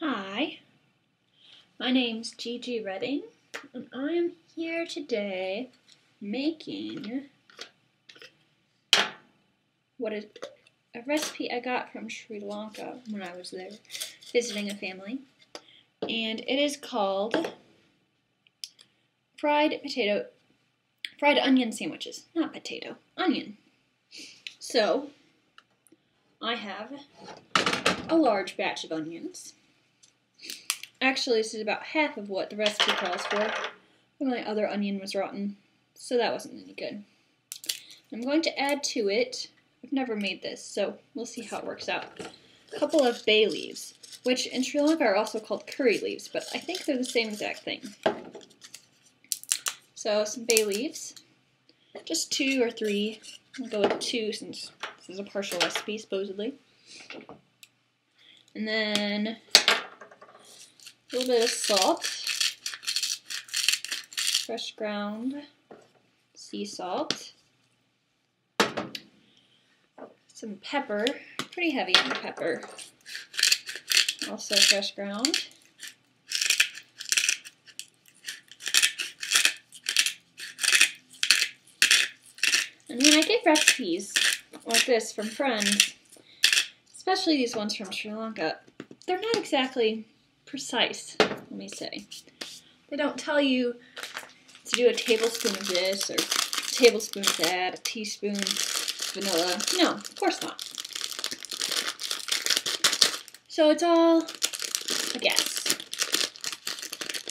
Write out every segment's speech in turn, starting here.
Hi, my name's Gigi Redding, and I am here today making what is a recipe I got from Sri Lanka when I was there visiting a family, and it is called fried onion sandwiches. Not potato, onion. So, I have a large batch of onions. Actually, this is about half of what the recipe calls for. My other onion was rotten, so that wasn't any good. I'm going to add to it, I've never made this, so we'll see how it works out, a couple of bay leaves, which in Sri Lanka are also called curry leaves, but I think they're the same exact thing. So some bay leaves, just 2 or 3. I'll go with 2 since this is a partial recipe, supposedly. And then a little bit of salt, fresh ground sea salt, some pepper, pretty heavy on the pepper, also fresh ground, and when I get recipes like this from friends, especially these ones from Sri Lanka, they're not exactly precise, let me say. They don't tell you to do a tablespoon of this or a tablespoon of that, a teaspoon vanilla. No, of course not. So it's all a guess.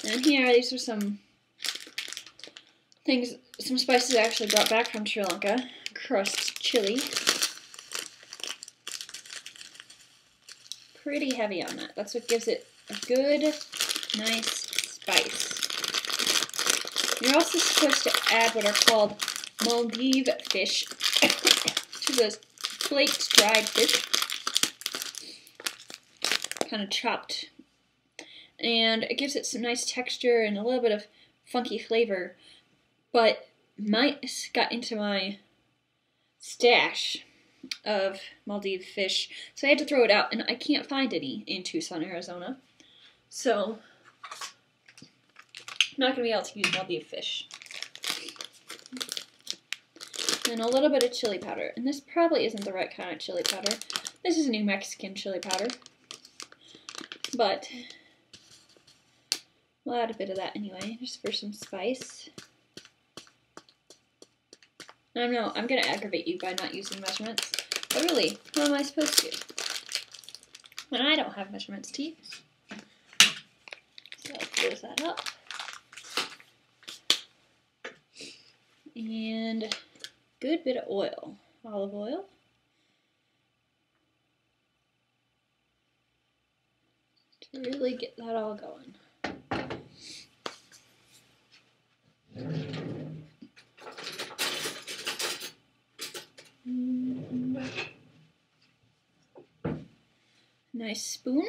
And here, these are some things, some spices I actually brought back from Sri Lanka. Crushed chili. Pretty heavy on that. That's what gives it a good, nice spice. You're also supposed to add what are called Maldive fish, which is a flaked dried fish, kind of chopped. And it gives it some nice texture and a little bit of funky flavor. But mice got into my stash of Maldive fish, so I had to throw it out, and I can't find any in Tucson, Arizona. So I'm not going to be able to use Maldive fish. And a little bit of chili powder. And this probably isn't the right kind of chili powder. This is New Mexican chili powder. But we'll add a bit of that anyway, just for some spice. I know, I'm going to aggravate you by not using measurements. But really, how am I supposed to? When I don't have measurements to use. So I'll close that up. And a good bit of oil, olive oil. To really get that all going. Nice spoon.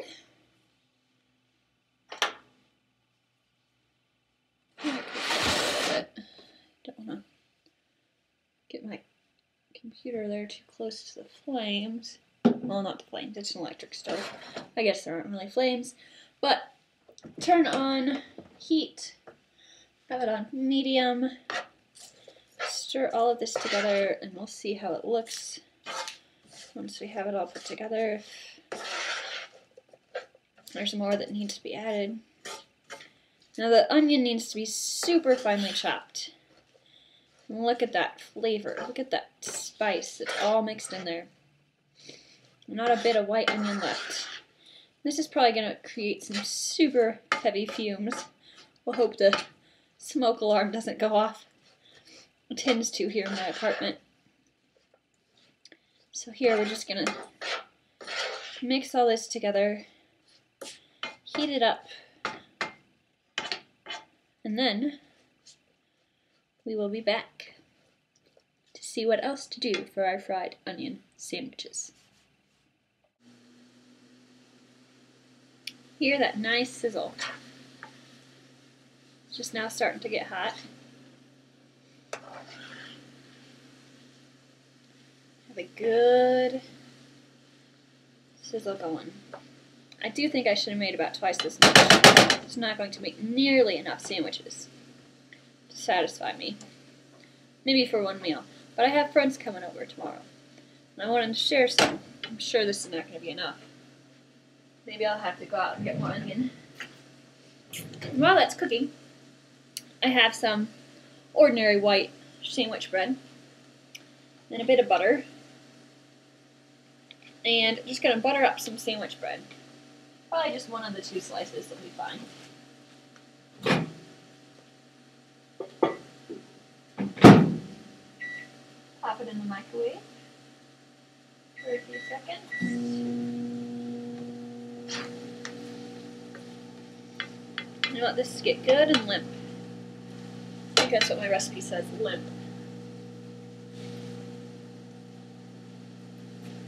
Don't want to get my computer there too close to the flames. Well, not the flames, it's an electric stove. I guess there aren't really flames. But turn on heat, have it on medium, stir all of this together, and we'll see how it looks once we have it all put together. There's more that needs to be added. Now the onion needs to be super finely chopped. And look at that flavor. Look at that spice. It's all mixed in there. Not a bit of white onion left. This is probably going to create some super heavy fumes. We'll hope the smoke alarm doesn't go off. It tends to here in my apartment. So here we're just going to mix all this together. Heat it up, and then we will be back to see what else to do for our fried onion sandwiches. Hear that nice sizzle. It's just now starting to get hot. Have a good sizzle going. I do think I should have made about twice this much. It's not going to make nearly enough sandwiches to satisfy me. Maybe for one meal. But I have friends coming over tomorrow, and I want to share some. I'm sure this is not going to be enough. Maybe I'll have to go out and get more onion. And while that's cooking, I have some ordinary white sandwich bread, and a bit of butter, and just going to butter up some sandwich bread. Probably just one of the 2 slices will be fine. Pop it in the microwave for a few seconds. You want this to get good and limp. I think that's what my recipe says, limp.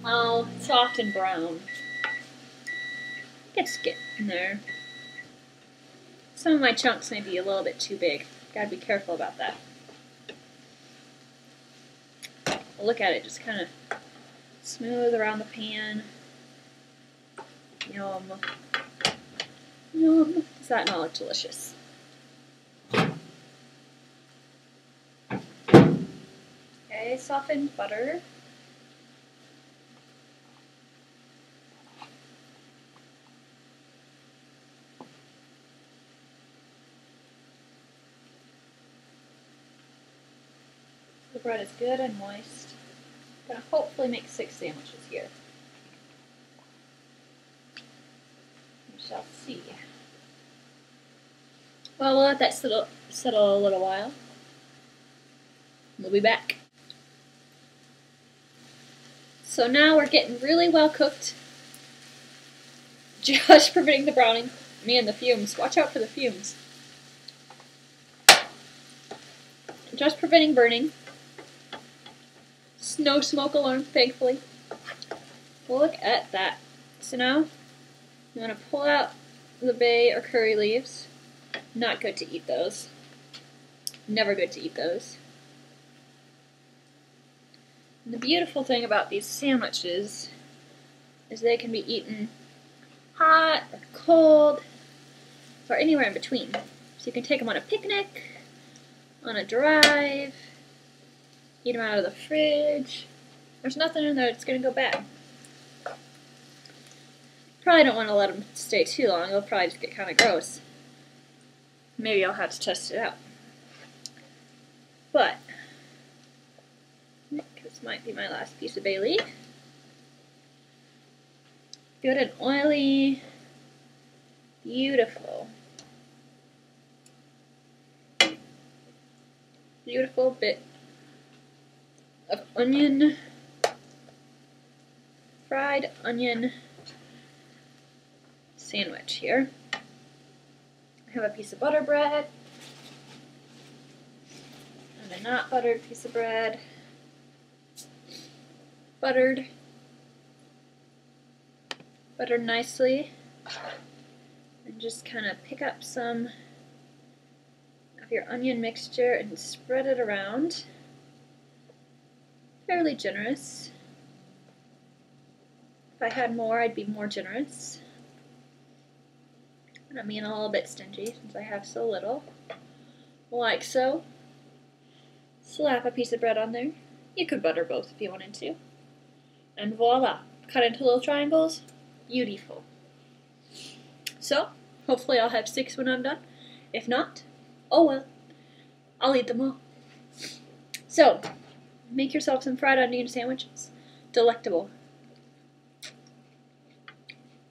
Oh, soft and brown. It's getting there. Some of my chunks may be a little bit too big. Gotta be careful about that. Look at it, just kind of smooth around the pan. Yum. Yum. Does that not look delicious? Okay, softened butter. The bread is good and moist. I'm going to hopefully make 6 sandwiches here. We shall see. Well, we'll let that settle a little while. We'll be back. So now we're getting really well cooked. Just preventing the browning. Man, the fumes. Watch out for the fumes. Just preventing burning. No smoke alarm, thankfully. Look at that. So now, I'm going to pull out the bay or curry leaves. Not good to eat those. Never good to eat those. And the beautiful thing about these sandwiches is they can be eaten hot or cold or anywhere in between. So you can take them on a picnic, on a drive, eat them out of the fridge. There's nothing in there that's going to go bad. Probably don't want to let them stay too long. They'll probably just get kind of gross. Maybe I'll have to test it out. But this might be my last piece of bay leaf. Good and oily. Beautiful. Beautiful bit of onion, fried onion sandwich here. I have a piece of butter bread and a not buttered piece of bread. Buttered nicely, and just kind of pick up some of your onion mixture and spread it around. Fairly generous. If I had more, I'd be more generous. And I'm being a little bit stingy since I have so little. Like so. Slap a piece of bread on there. You could butter both if you wanted to. And voila! Cut into little triangles. Beautiful. So, hopefully I'll have 6 when I'm done. If not, oh well. I'll eat them all. So, make yourself some fried onion sandwiches. Delectable.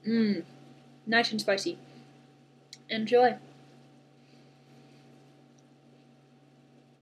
Nice and spicy. Enjoy.